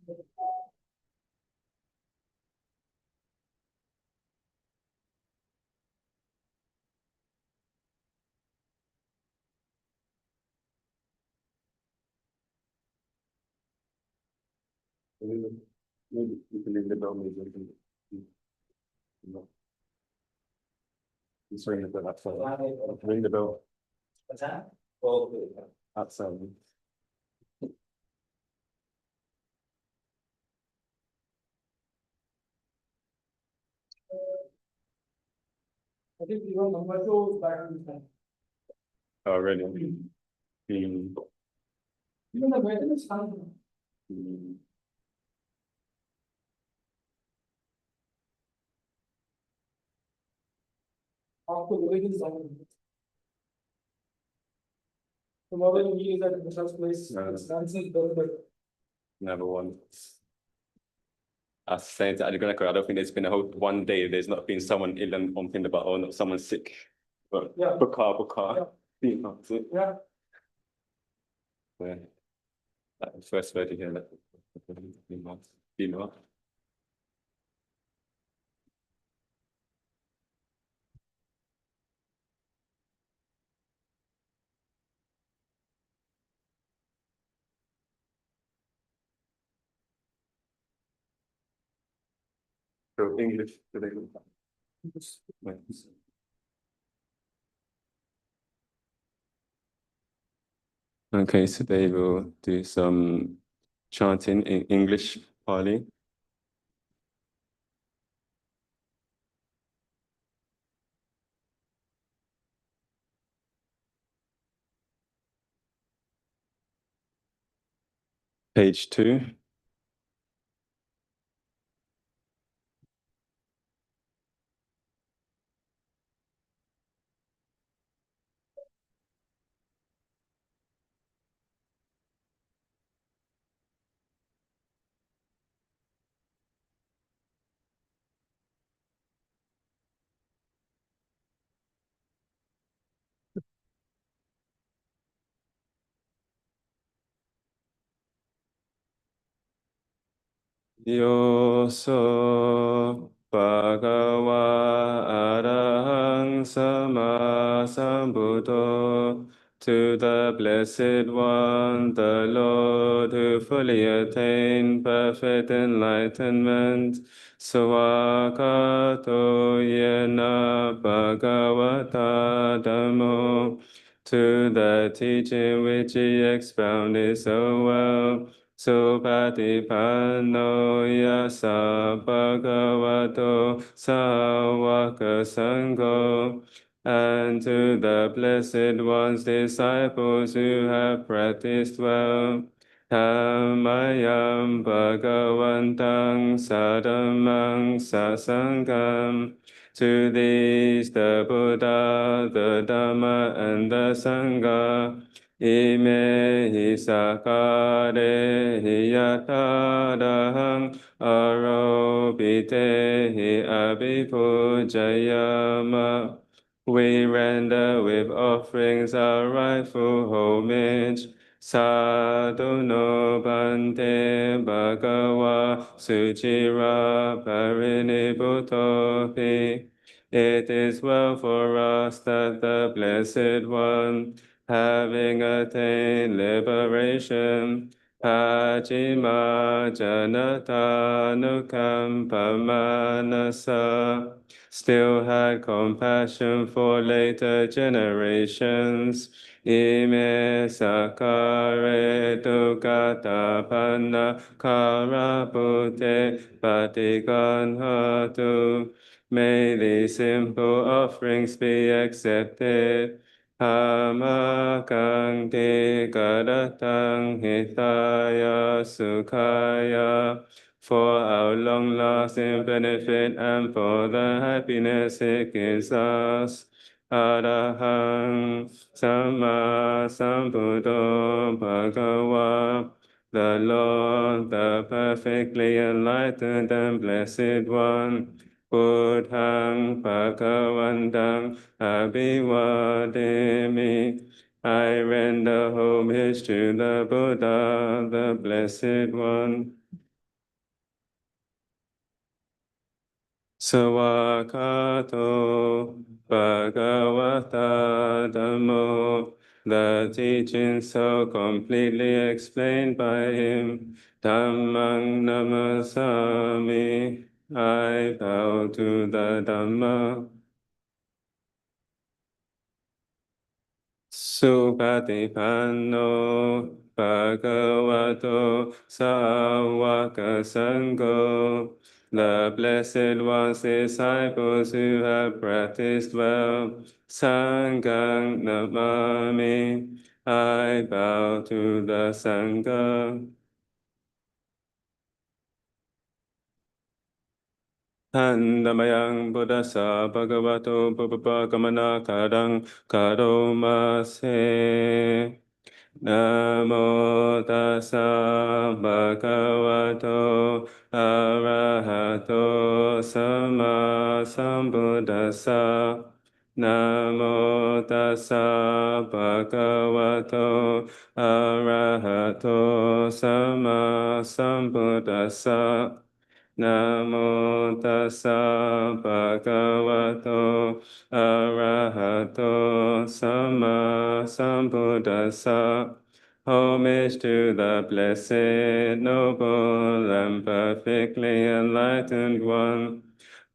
Maybe you can leave the bell, maybe you can, just ring the bell outside. Ring the bell What's that? outside. I think you know number two is back in time. Oh, really? Mm. Even the weather is fine. Mm. After the weather is on. Tomorrow we is at the first place. It's dancing perfect. Never won. I was saying to Adegunako, I don't think there's been a whole one day there's not been someone ill on Pindabat or not someone sick. But Yeah. Bukar. Yeah. Yeah. That was first word to hear that. Female. So English today. Okay, so they will do some chanting in English Pali. Page 2. Yoso Bhagava Arahang Sama Sambuddho. To the Blessed One, the Lord, who fully attained perfect enlightenment, Swakato Yena Bhagavata Dhammo. To the teaching which he expounded so well, Supatipanno yasa bhagavato sāvaka sangho. And to the Blessed One's disciples who have practiced well, Dhammayam bhagavantang sadhamang sasangham. To these the Buddha, the Dhamma, and the Sangha, Ime hi sakare hi yatadahang arobite hi abhipujayama. We render with offerings our rightful homage. Sadhu no bhante bhagava suchira parinibbhutopi. It is well for us that the Blessed One, having attained liberation, Pachima Janata Nukampamanasa, still had compassion for later generations. Ime sakare dukatapanna karapute patiganhatu. May these simple offerings be accepted. Hamakang te kadatang hitaya sukhaya, for our long-lasting benefit and for the happiness it gives us. Arahang Sama Sambuddho Bhagava, the Lord, the perfectly enlightened and blessed One, Buddhang Bhagavantang Abhivademi. I render homage to the Buddha, the Blessed One. Sawakato Bhagavata Dhammo. The teaching so completely explained by him. Dhammang namasami. I bow to the Dhamma. Supatipanno Bhagavato Sāvaka Sangho. The Blessed One's disciples who have practiced well. Sanghang Namami. I bow to the Sangha. Handamayang Buddhasa Bhagavato Pupakamana Kadang Karomase. Namo tassa bhagavato arahato sama sambuddhassa. Namo tassa bhagavato arahato sama sambuddhassa. Namo tassa bhagavato arahato sama sambuddhassa. Homage to the blessed, noble, and perfectly enlightened one.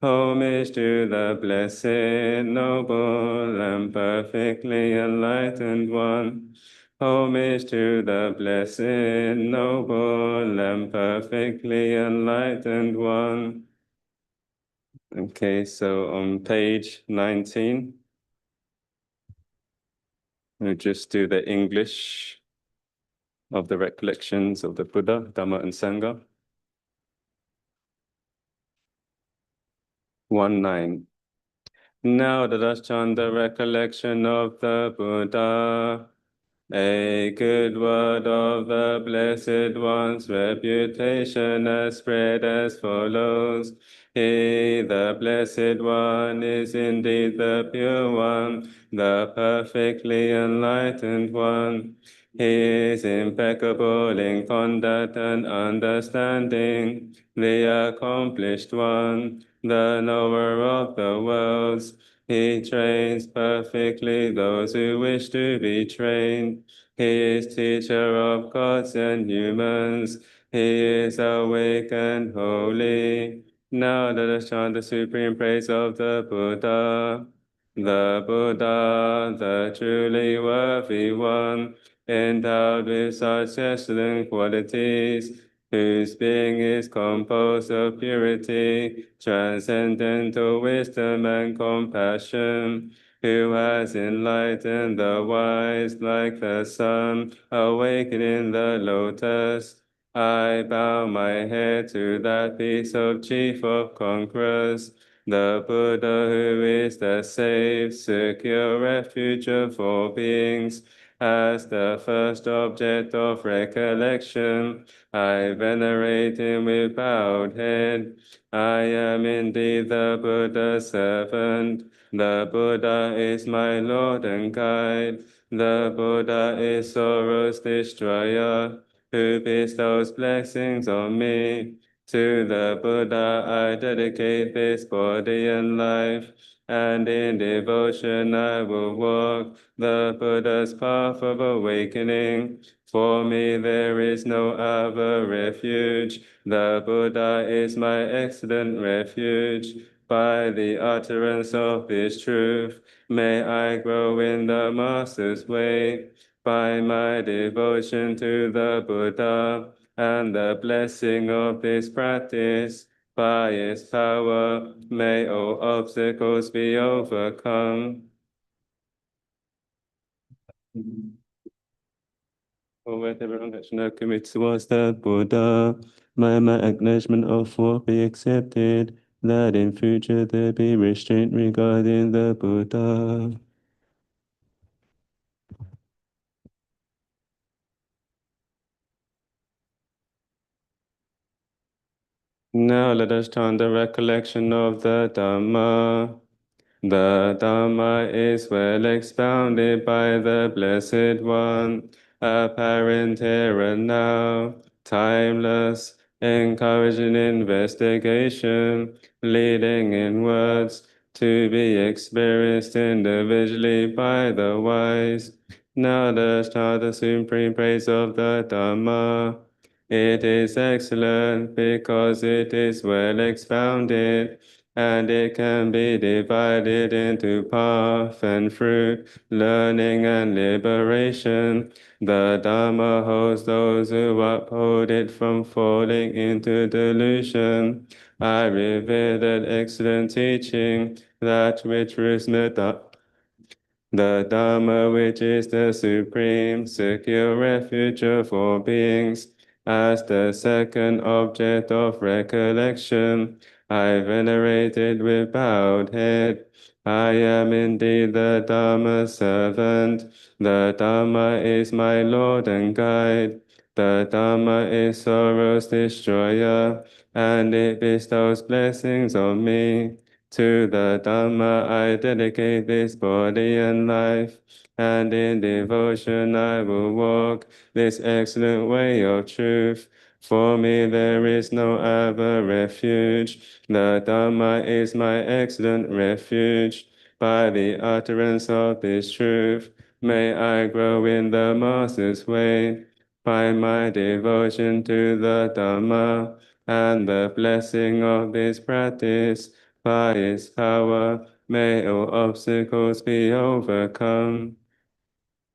Homage to the blessed, noble, and perfectly enlightened one. Homage to the blessed, noble, and perfectly enlightened one. Okay, so on page 19, we'll just do the English of the recollections of the Buddha, Dhamma, and Sangha. 1-9. Now let us chant the recollection of the Buddha. A good word of the Blessed One's reputation has spread as follows. He, the Blessed One, is indeed the Pure One, the perfectly enlightened One. He is impeccable in conduct and understanding, the accomplished One, the knower of the worlds. He trains perfectly those who wish to be trained. He is teacher of gods and humans. He is awake and holy. Now let us chant the supreme praise of the Buddha. The Buddha, the truly worthy one, endowed with such excellent qualities, whose being is composed of purity, transcendental wisdom, and compassion, who has enlightened the wise like the sun, awakening the lotus. I bow my head to that piece of chief of conquerors, the Buddha who is the safe, secure refuge of all beings, as the first object of recollection. I venerate him with bowed head. I am indeed the Buddha's servant. The Buddha is my Lord and guide. The Buddha is sorrow's destroyer, who bestows blessings on me. To the Buddha I dedicate this body and life, and in devotion I will walk the Buddha's path of awakening. For me there is no other refuge. The Buddha is my excellent refuge. By the utterance of this truth, may I grow in the Master's way. By my devotion to the Buddha and the blessing of this practice, by its power, may all obstacles be overcome. Whatever action I commit towards the Buddha, may my acknowledgement of what be accepted, that in future there be restraint regarding the Buddha. Now let us chant the recollection of the Dhamma. The Dhamma is well expounded by the Blessed One, apparent here and now, timeless, encouraging investigation, leading inwards, to be experienced individually by the wise. Now the chant the supreme praise of the Dhamma. It is excellent because it is well expounded, and it can be divided into path and fruit, learning and liberation. The Dhamma holds those who uphold it from falling into delusion. I revere that excellent teaching, that which the Dhamma, which is the supreme, secure refuge of all beings, as the second object of recollection, I venerate it with bowed head. I am indeed the Dhamma's servant. The Dhamma is my Lord and guide. The Dhamma is sorrow's destroyer, and it bestows blessings on me. To the Dhamma I dedicate this body and life, and in devotion I will walk this excellent way of truth. For me there is no other refuge. The Dhamma is my excellent refuge. By the utterance of this truth, may I grow in the Master's way. By my devotion to the Dhamma and the blessing of this practice, by its power, may all obstacles be overcome.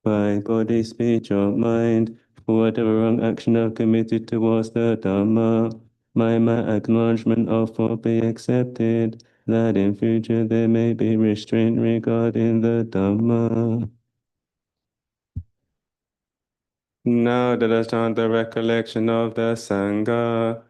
By body, speech, or mind, whatever wrong action I've committed towards the Dhamma, may my acknowledgement of what be accepted, that in future there may be restraint regarding the Dhamma. Now let us chant the recollection of the Sangha.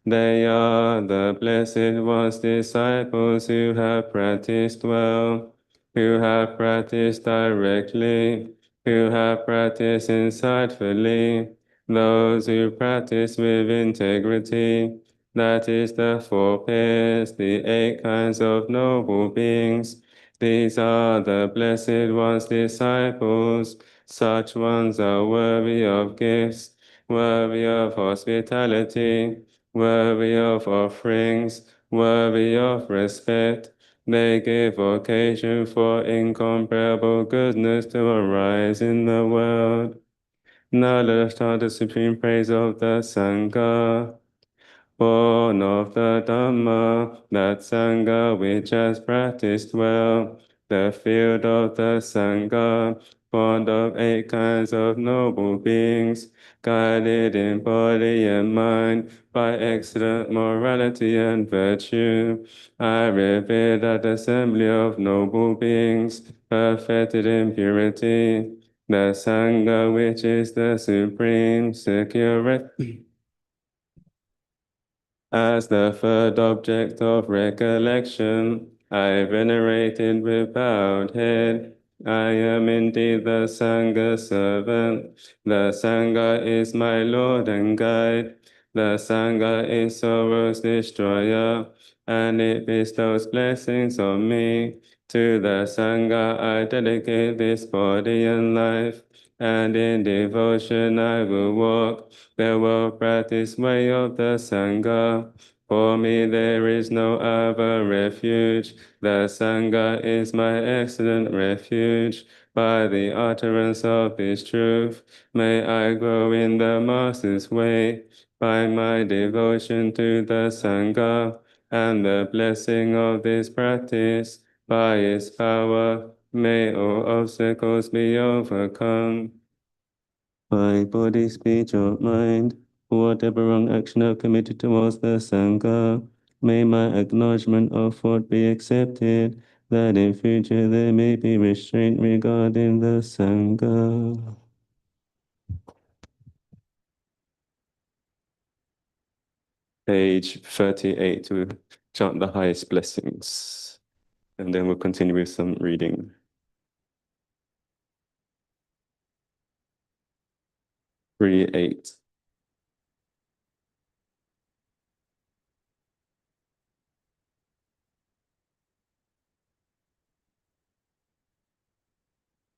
They are the blessed ones, disciples who have practiced well, who have practiced directly, who have practiced insightfully, those who practice with integrity. That is the four pairs, the 8 kinds of noble beings. These are the blessed ones, disciples. Such ones are worthy of gifts, worthy of hospitality, worthy of offerings, worthy of respect. They give occasion for incomparable goodness to arise in the world. Now let us chant the supreme praise of the Sangha. Born of the Dhamma, that Sangha which has practiced well, the field of the Sangha, fond of 8 kinds of noble beings, guided in body and mind by excellent morality and virtue. I revere that assembly of noble beings, perfected in purity, the Sangha which is the supreme security. As the third object of recollection, I venerated with bowed head. I am indeed the Sangha servant. The Sangha is my Lord and guide. The Sangha is sorrow's destroyer, and it bestows blessings on me. To the Sangha I dedicate this body and life, and in devotion I will walk the well-practiced way of the Sangha. For me there is no other refuge. The Sangha is my excellent refuge. By the utterance of this truth, may I grow in the Master's way. By my devotion to the Sangha and the blessing of this practice, by its power, may all obstacles be overcome. By body, speech, or mind, whatever wrong action I've committed towards the Sangha, may my acknowledgement of what be accepted, that in future there may be restraint regarding the Sangha. Page 38, to chant the highest blessings. And then we'll continue with some reading. Three, 8.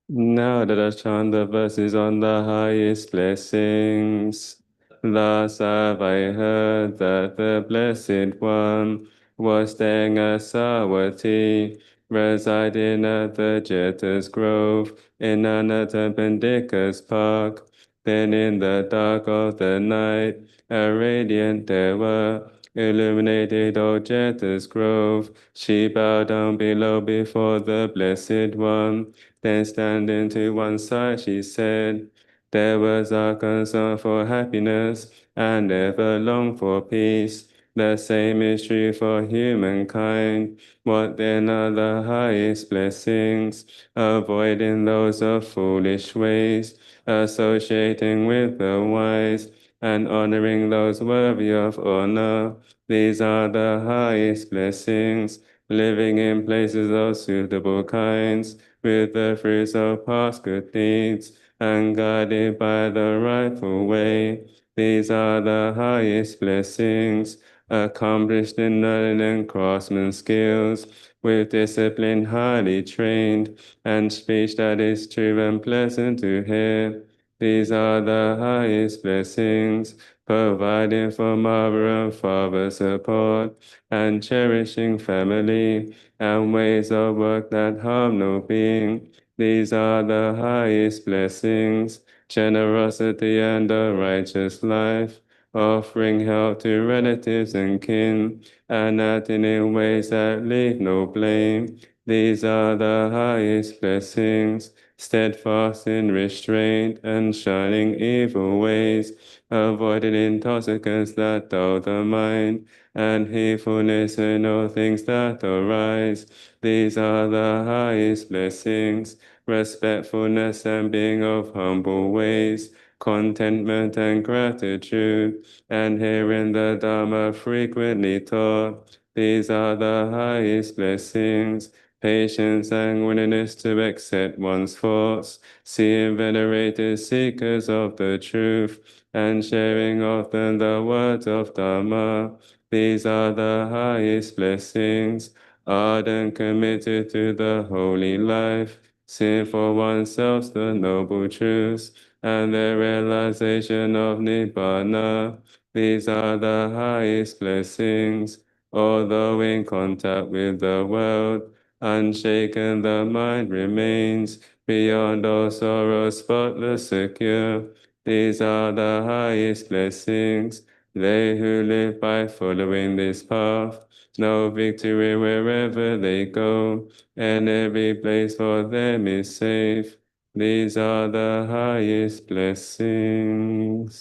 Now let us chant the verses on the highest blessings. Thus have I heard that the Blessed One was staying at Savatthi, residing at the Jeta's Grove in Anathapindika's Park. Then in the dark of the night, a radiant Deva illuminated old Jeta's Grove. She bowed down below before the Blessed One. Then standing to one side, she said, there was our concern for happiness and ever long for peace. The same is true for humankind. What then are the highest blessings? Avoiding those of foolish ways, associating with the wise, and honoring those worthy of honor. These are the highest blessings. Living in places of suitable kinds, with the fruits of past good deeds, and guided by the rightful way. These are the highest blessings, accomplished in learning and craftsman skills, with discipline highly trained, and speech that is true and pleasant to hear. These are the highest blessings, providing for mother and father support, and cherishing family, and ways of work that harm no being. These are the highest blessings, generosity and a righteous life, offering help to relatives and kin, and acting in ways that leave no blame. These are the highest blessings, steadfast in restraint and shunning evil ways, avoiding intoxicants that dull the mind, and heedfulness in all things that arise. These are the highest blessings, respectfulness and being of humble ways, contentment and gratitude, and hearing the Dharma frequently taught. These are the highest blessings, patience and willingness to accept one's faults, seeing venerated seekers of the truth, and sharing often the words of Dharma. These are the highest blessings, ardent committed to the holy life, seeing for oneself the noble truths, and the realization of Nibbana. These are the highest blessings, although in contact with the world, unshaken the mind remains, beyond all sorrow, spotless, secure. These are the highest blessings. They who live by following this path know victory wherever they go, and every place for them is safe. These are the highest blessings.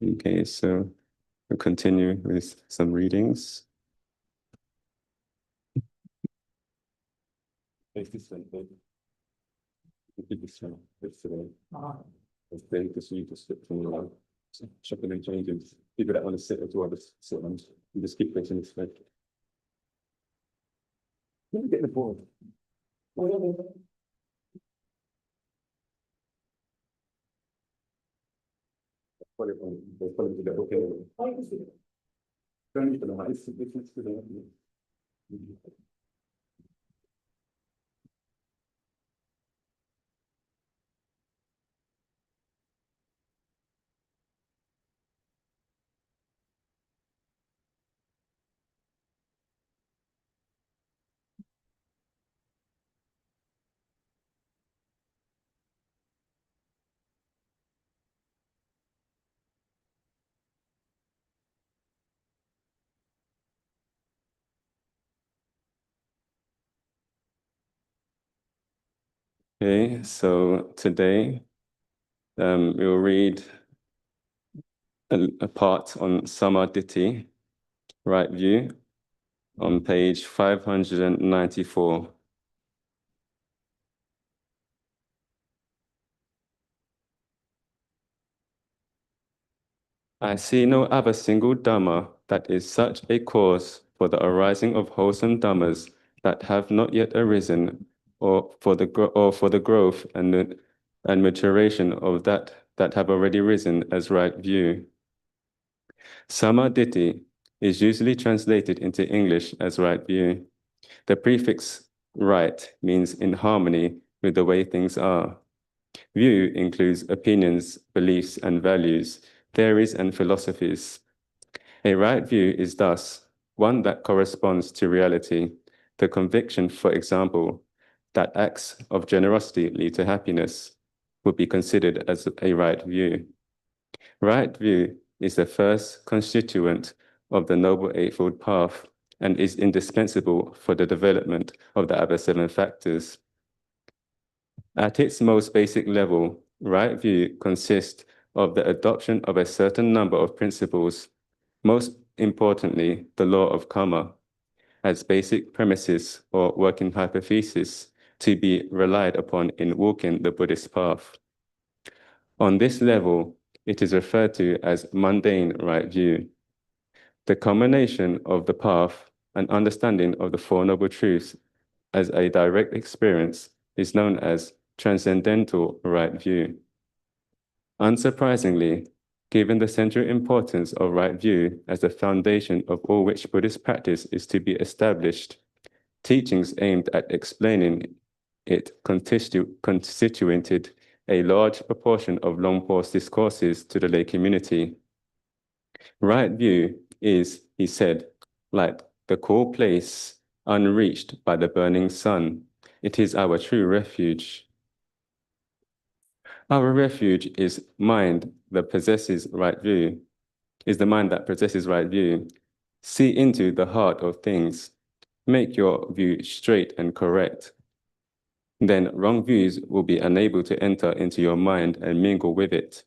Okay, so we'll continue with some readings. Shuffle and changes. People that want to sit as well, just sit and you just keep placing this way. Let me get the board. Okay, so today we'll read a part on Samadhi, right view, on page 594. I see no other single Dhamma that is such a cause for the arising of wholesome Dhammas that have not yet arisen, or for the growth and maturation of that have already risen as right view. Samadhi is usually translated into English as right view. The prefix right means in harmony with the way things are. View includes opinions, beliefs, and values, theories, and philosophies. A right view is thus one that corresponds to reality. The conviction, for example, that acts of generosity lead to happiness would be considered as a right view. Right view is the first constituent of the Noble Eightfold Path and is indispensable for the development of the other 7 factors. At its most basic level, right view consists of the adoption of a certain number of principles, most importantly, the law of karma, as basic premises or working hypothesis to be relied upon in walking the Buddhist path. On this level, it is referred to as mundane right view. The combination of the path and understanding of the Four Noble Truths as a direct experience is known as transcendental right view. Unsurprisingly, given the central importance of right view as the foundation of all which Buddhist practice is to be established, teachings aimed at explaining it constituted a large proportion of Luang Por's discourses to the lay community. Right view is, he said, like the cool place unreached by the burning sun. It is our true refuge. Our refuge is mind that possesses right view, is the mind that possesses right view. See into the heart of things. Make your view straight and correct. Then wrong views will be unable to enter into your mind and mingle with it.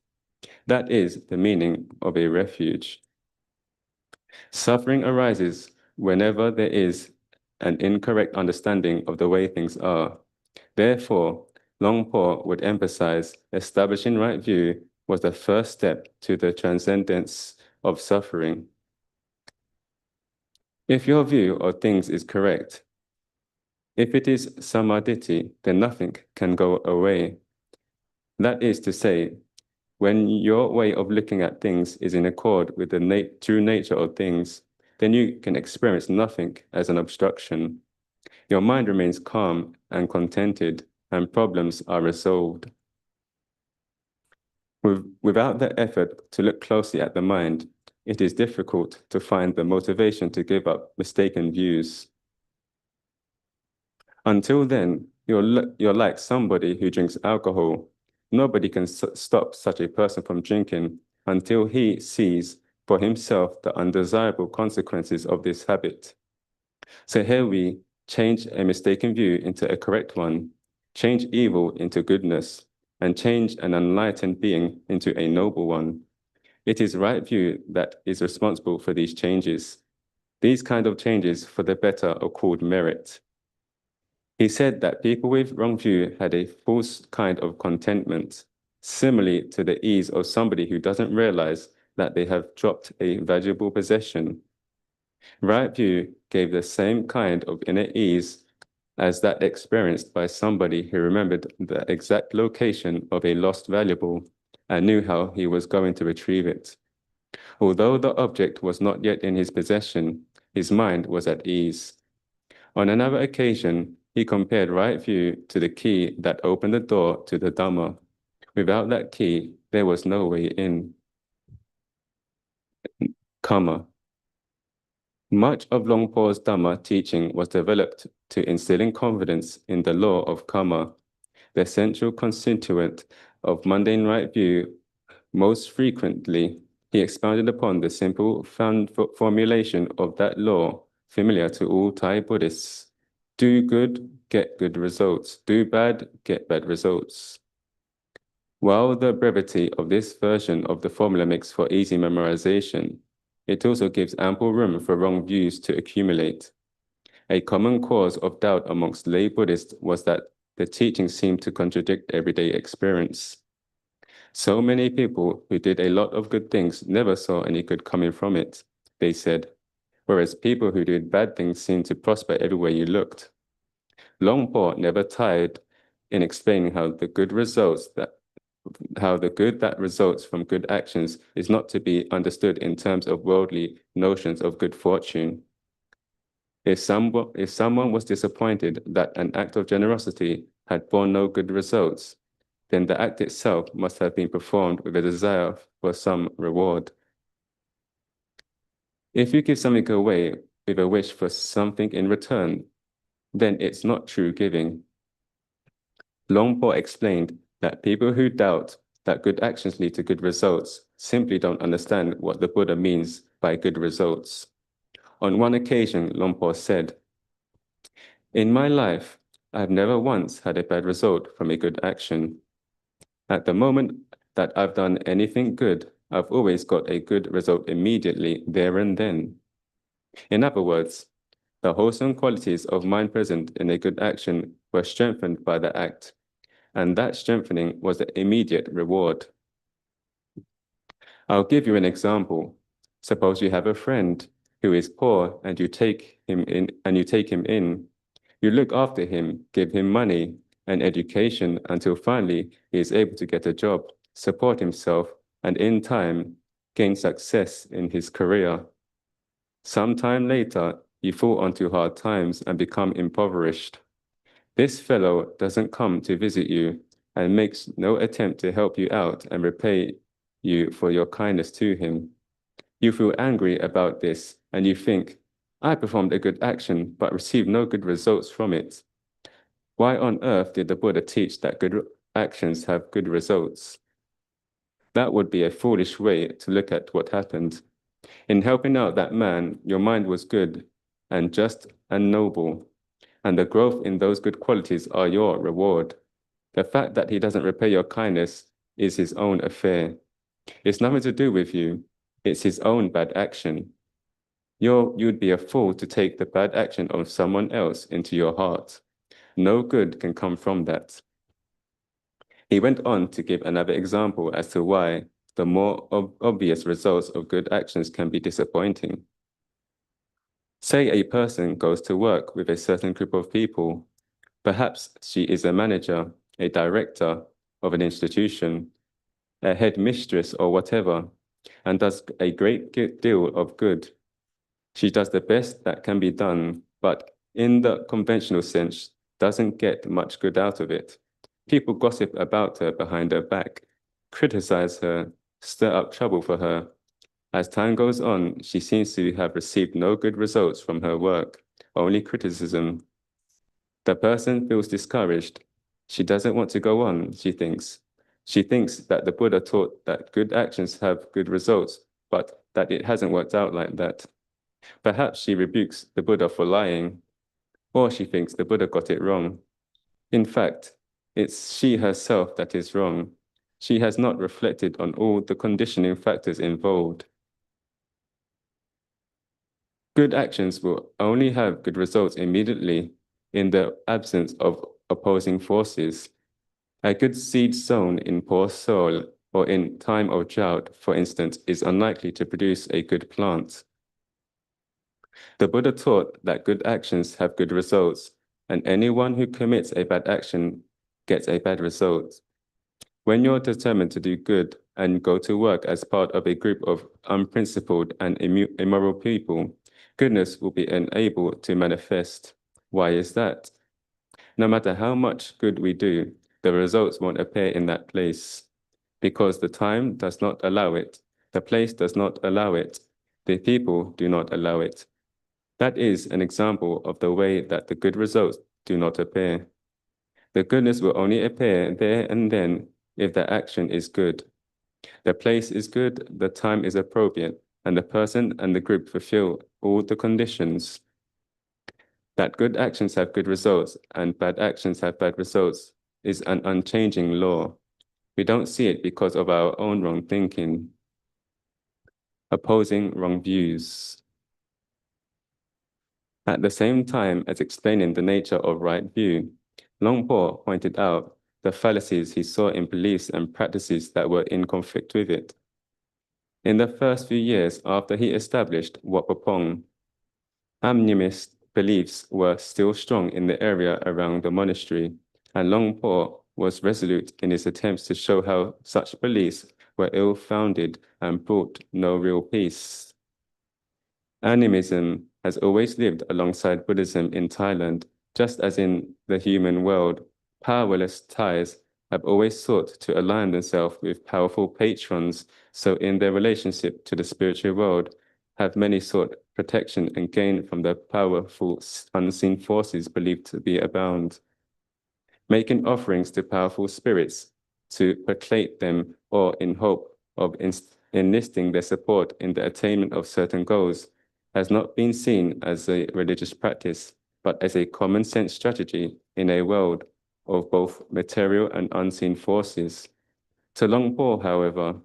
That is the meaning of a refuge. Suffering arises whenever there is an incorrect understanding of the way things are. Therefore, Luang Por would emphasize establishing right view was the first step to the transcendence of suffering. If your view of things is correct, if it is samadhi, then nothing can go away. That is to say, when your way of looking at things is in accord with the true nature of things, then you can experience nothing as an obstruction. Your mind remains calm and contented, and problems are resolved. Without the effort to look closely at the mind, it is difficult to find the motivation to give up mistaken views. Until then, you're like somebody who drinks alcohol. Nobody can stop such a person from drinking until he sees for himself the undesirable consequences of this habit. So here we change a mistaken view into a correct one, change evil into goodness, and change an enlightened being into a noble one. It is right view that is responsible for these changes. These kind of changes for the better are called merit. He said that people with wrong view had a false kind of contentment, similarly to the ease of somebody who doesn't realize that they have dropped a valuable possession. Right view gave the same kind of inner ease as that experienced by somebody who remembered the exact location of a lost valuable and knew how he was going to retrieve it. Although the object was not yet in his possession, his mind was at ease. On another occasion, he compared right view to the key that opened the door to the Dhamma. Without that key, there was no way in. Karma. Much of Luang Por's Dhamma teaching was developed to instilling confidence in the law of karma, the essential constituent of mundane right view. Most frequently, he expounded upon the simple formulation of that law, familiar to all Thai Buddhists. Do good, get good results. Do bad, get bad results. While the brevity of this version of the formula makes for easy memorization, it also gives ample room for wrong views to accumulate. A common cause of doubt amongst lay Buddhists was that the teaching seemed to contradict everyday experience. So many people who did a lot of good things never saw any good coming from it, they said, whereas people who did bad things seemed to prosper everywhere you looked. Luang Por never tired in explaining how the good that results from good actions is not to be understood in terms of worldly notions of good fortune. If someone was disappointed that an act of generosity had borne no good results, then the act itself must have been performed with a desire for some reward. If you give something away with a wish for something in return, then it's not true giving. Longpo explained that people who doubt that good actions lead to good results simply don't understand what the Buddha means by good results. On one occasion, Longpo said, "In my life, I've never once had a bad result from a good action. At the moment that I've done anything good, I've always got a good result immediately there and then." In other words, the wholesome qualities of mind present in a good action were strengthened by the act, and that strengthening was the immediate reward. I'll give you an example. Suppose you have a friend who is poor and you take him in. You look after him, give him money and education until finally he is able to get a job, support himself, and in time gain success in his career. Sometime later, you fall onto hard times and become impoverished. This fellow doesn't come to visit you and makes no attempt to help you out and repay you for your kindness to him. You feel angry about this and you think, "I performed a good action but received no good results from it. Why on earth did the Buddha teach that good actions have good results?" That would be a foolish way to look at what happened. In helping out that man, your mind was good and just and noble, and the growth in those good qualities are your reward. The fact that he doesn't repay your kindness is his own affair. It's nothing to do with you. It's his own bad action. You'd be a fool to take the bad action of someone else into your heart. No good can come from that. He went on to give another example as to why the more obvious results of good actions can be disappointing. Say a person goes to work with a certain group of people. Perhaps she is a manager, a director of an institution, a headmistress or whatever, and does a great deal of good. She does the best that can be done, but in the conventional sense, doesn't get much good out of it. People gossip about her behind her back, criticize her, stir up trouble for her. As time goes on, she seems to have received no good results from her work, only criticism. The person feels discouraged. She doesn't want to go on, she thinks. She thinks that the Buddha taught that good actions have good results, but that it hasn't worked out like that. Perhaps she rebukes the Buddha for lying, or she thinks the Buddha got it wrong. In fact, it's she herself that is wrong. She has not reflected on all the conditioning factors involved. Good actions will only have good results immediately in the absence of opposing forces. A good seed sown in poor soil or in time of drought, for instance, is unlikely to produce a good plant. The Buddha taught that good actions have good results, and anyone who commits a bad action gets a bad result. When you're determined to do good and go to work as part of a group of unprincipled and immoral people, goodness will be unable to manifest. Why is that? No matter how much good we do, the results won't appear in that place, because the time does not allow it, the place does not allow it, the people do not allow it. That is an example of the way that the good results do not appear. The goodness will only appear there and then if the action is good. The place is good, the time is appropriate, and the person and the group fulfill all the conditions. That good actions have good results and bad actions have bad results is an unchanging law. We don't see it because of our own wrong thinking, opposing wrong views. At the same time as explaining the nature of right view, Longpo pointed out the fallacies he saw in beliefs and practices that were in conflict with it. In the first few years after he established Wat Pah Pong, animist beliefs were still strong in the area around the monastery, and Longpo was resolute in his attempts to show how such beliefs were ill-founded and brought no real peace. Animism has always lived alongside Buddhism in Thailand, just as in the human world, powerless ties have always sought to align themselves with powerful patrons, so in their relationship to the spiritual world, have many sought protection and gain from the powerful unseen forces believed to be abound. Making offerings to powerful spirits to placate them or in hope of enlisting their support in the attainment of certain goals has not been seen as a religious practice, but as a common sense strategy in a world of both material and unseen forces. To Long Po, however,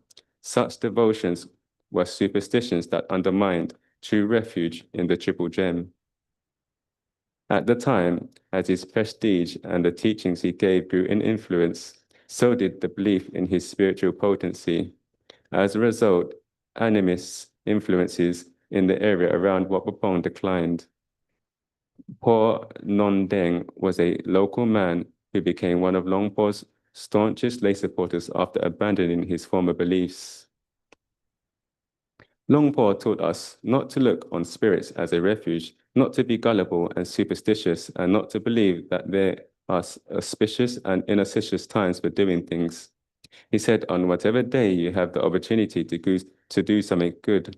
such devotions were superstitions that undermined true refuge in the Triple Gem. At the time, as his prestige and the teachings he gave grew in influence, so did the belief in his spiritual potency. As a result, animist influences in the area around Wat Pah Pong declined. Po Non Deng was a local man who became one of Long Po's staunchest lay supporters after abandoning his former beliefs. Long Po taught us not to look on spirits as a refuge, not to be gullible and superstitious, and not to believe that there are auspicious and inauspicious times for doing things. He said, on whatever day you have the opportunity to do something good,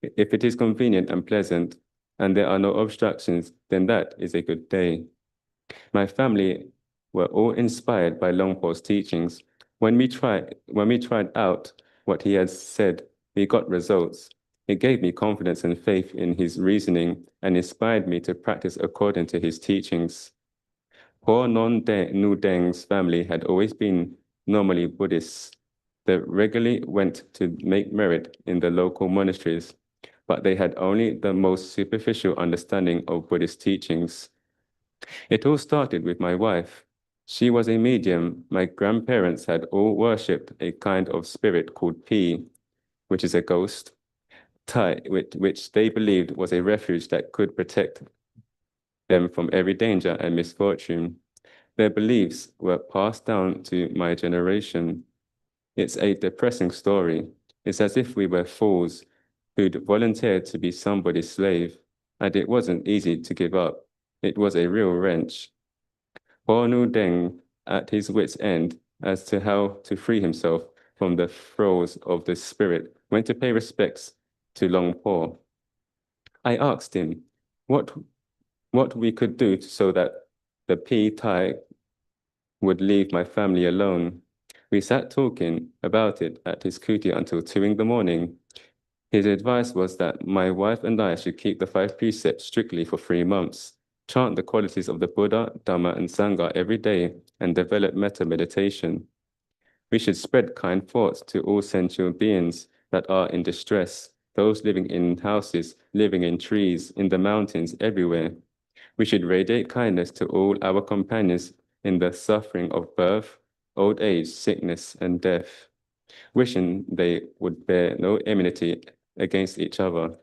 if it is convenient and pleasant, and there are no obstructions, then that is a good day. My family were all inspired by Long Po's teachings. When we tried out what he had said, we got results. It gave me confidence and faith in his reasoning and inspired me to practice according to his teachings. Po Non Nu Deng's family had always been normally Buddhists. They regularly went to make merit in the local monasteries, but they had only the most superficial understanding of Buddhist teachings. It all started with my wife. She was a medium. My grandparents had all worshipped a kind of spirit called Pi, which is a ghost, Tai, which they believed was a refuge that could protect them from every danger and misfortune. Their beliefs were passed down to my generation. It's a depressing story. It's as if we were fools who'd volunteered to be somebody's slave, and it wasn't easy to give up. It was a real wrench. Po Nu Deng, at his wit's end as to how to free himself from the throes of the spirit, went to pay respects to Long Po. I asked him what we could do so that the Pi Tai would leave my family alone. We sat talking about it at his kuti until 2 in the morning. His advice was that my wife and I should keep the 5 precepts strictly for 3 months, chant the qualities of the Buddha, Dhamma, and Sangha every day, and develop metta meditation. We should spread kind thoughts to all sentient beings that are in distress, those living in houses, living in trees, in the mountains, everywhere. We should radiate kindness to all our companions in the suffering of birth, old age, sickness, and death, wishing they would bear no enmity against each other.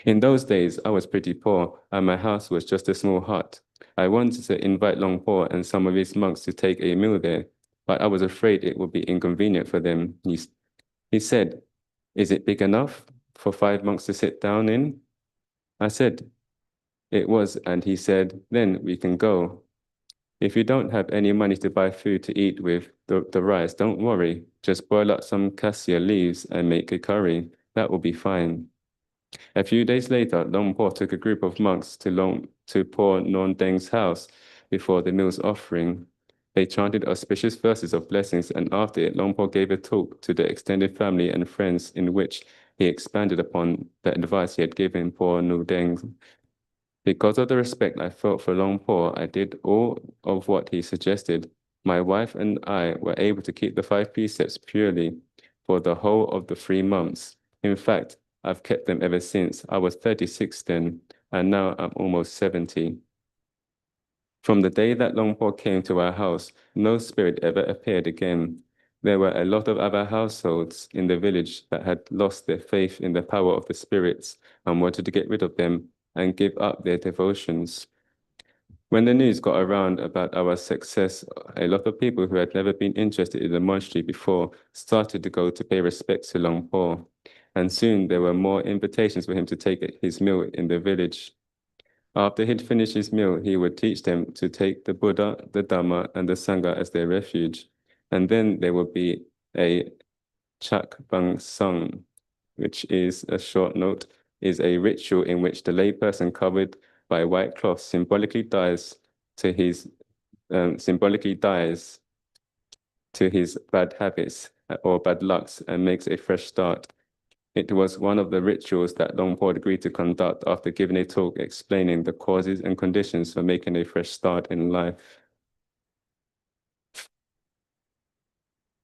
In those days, I was pretty poor, and my house was just a small hut. I wanted to invite Long Po and some of his monks to take a meal there, but I was afraid it would be inconvenient for them. He said, "Is it big enough for 5 monks to sit down in?" I said, it was, and he said, "Then we can go. If you don't have any money to buy food to eat with the rice, don't worry. Just boil up some cassia leaves and make a curry. That will be fine." A few days later, Long Po took a group of monks to Po Non Deng's house before the meal's offering. They chanted auspicious verses of blessings, and after it, Long Po gave a talk to the extended family and friends in which he expanded upon the advice he had given Po Nu Deng. Because of the respect I felt for Long Po, I did all of what he suggested. My wife and I were able to keep the 5 precepts purely for the whole of the 3 months. In fact, I've kept them ever since. I was 36 then, and now I'm almost 70. From the day that Long Po came to our house, no spirit ever appeared again. There were a lot of other households in the village that had lost their faith in the power of the spirits and wanted to get rid of them and give up their devotions. When the news got around about our success, a lot of people who had never been interested in the monastery before started to go to pay respects to Long Po, and soon there were more invitations for him to take his meal in the village. After he'd finished his meal, he would teach them to take the Buddha, the Dhamma, and the Sangha as their refuge. And then there would be a Chak Bang Sung, which is a short note, is a ritual in which the layperson covered by white cloth symbolically dies to his bad habits or bad lucks and makes a fresh start. It was one of the rituals that Longpo agreed to conduct after giving a talk explaining the causes and conditions for making a fresh start in life.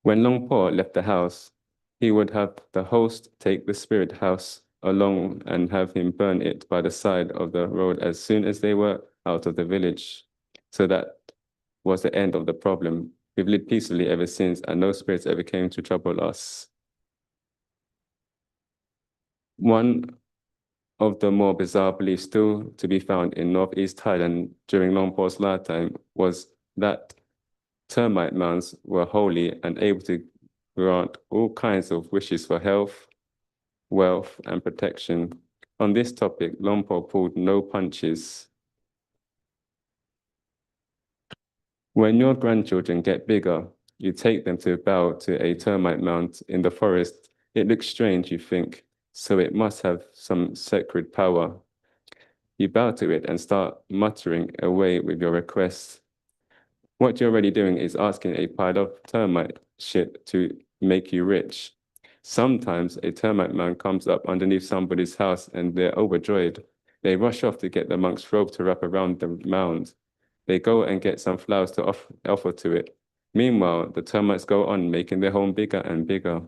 When Longpo left the house, he would have the host take the spirit house along and have him burn it by the side of the road as soon as they were out of the village. So that was the end of the problem. We've lived peacefully ever since, and no spirits ever came to trouble us. One of the more bizarre beliefs still to be found in northeast Thailand during Longpo's lifetime was that termite mounds were holy and able to grant all kinds of wishes for health, wealth, and protection. On this topic, Longpo pulled no punches. When your grandchildren get bigger, you take them to bow to a termite mound in the forest. It looks strange, you think, so it must have some sacred power. You bow to it and start muttering away with your requests. What you're already doing is asking a pile of termite shit to make you rich. Sometimes a termite man comes up underneath somebody's house and they're overjoyed. They rush off to get the monk's robe to wrap around the mound. They go and get some flowers to offer to it. Meanwhile, the termites go on making their home bigger and bigger.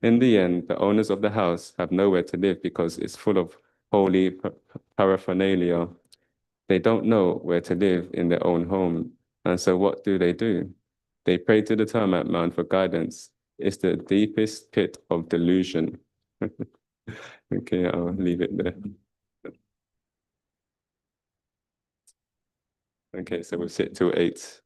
In the end, the owners of the house have nowhere to live because it's full of holy paraphernalia. They don't know where to live in their own home. And so what do? They pray to the termite mound for guidance. It's the deepest pit of delusion. Okay, I'll leave it there. Okay, so we'll sit till 8.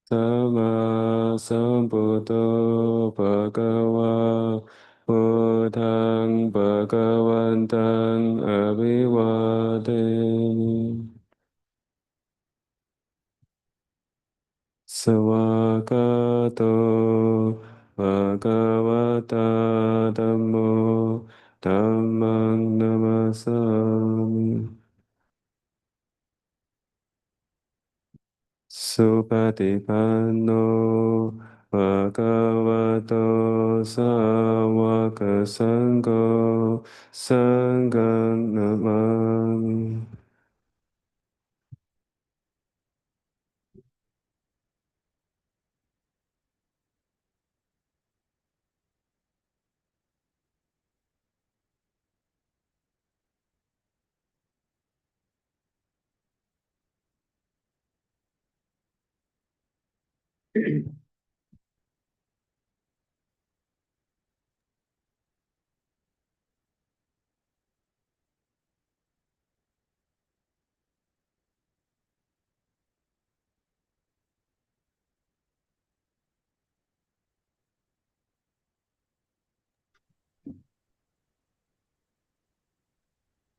Sama Sambuddho Bhagava Buddhaṃ Bhagavantaṃ Abhivādemi Savakato Bhagavata Dhammo Dhammang Namasami Supatipanno Bhagavato Sāvaka Saṅghō Saṅgham Namami.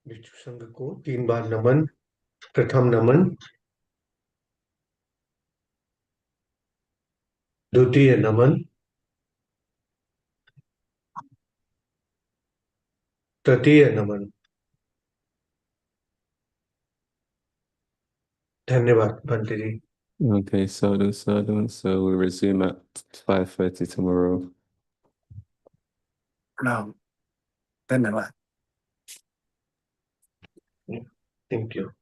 भिक्षु संघ को 3 बार नमन। प्रथम नमन, द्वितीय नमन, तृतीय नमन। धन्यवाद पंडित जी। Okay, sadhu, sadhu. So we resume at 5:30 tomorrow. Now, धन्यवाद. Thank you.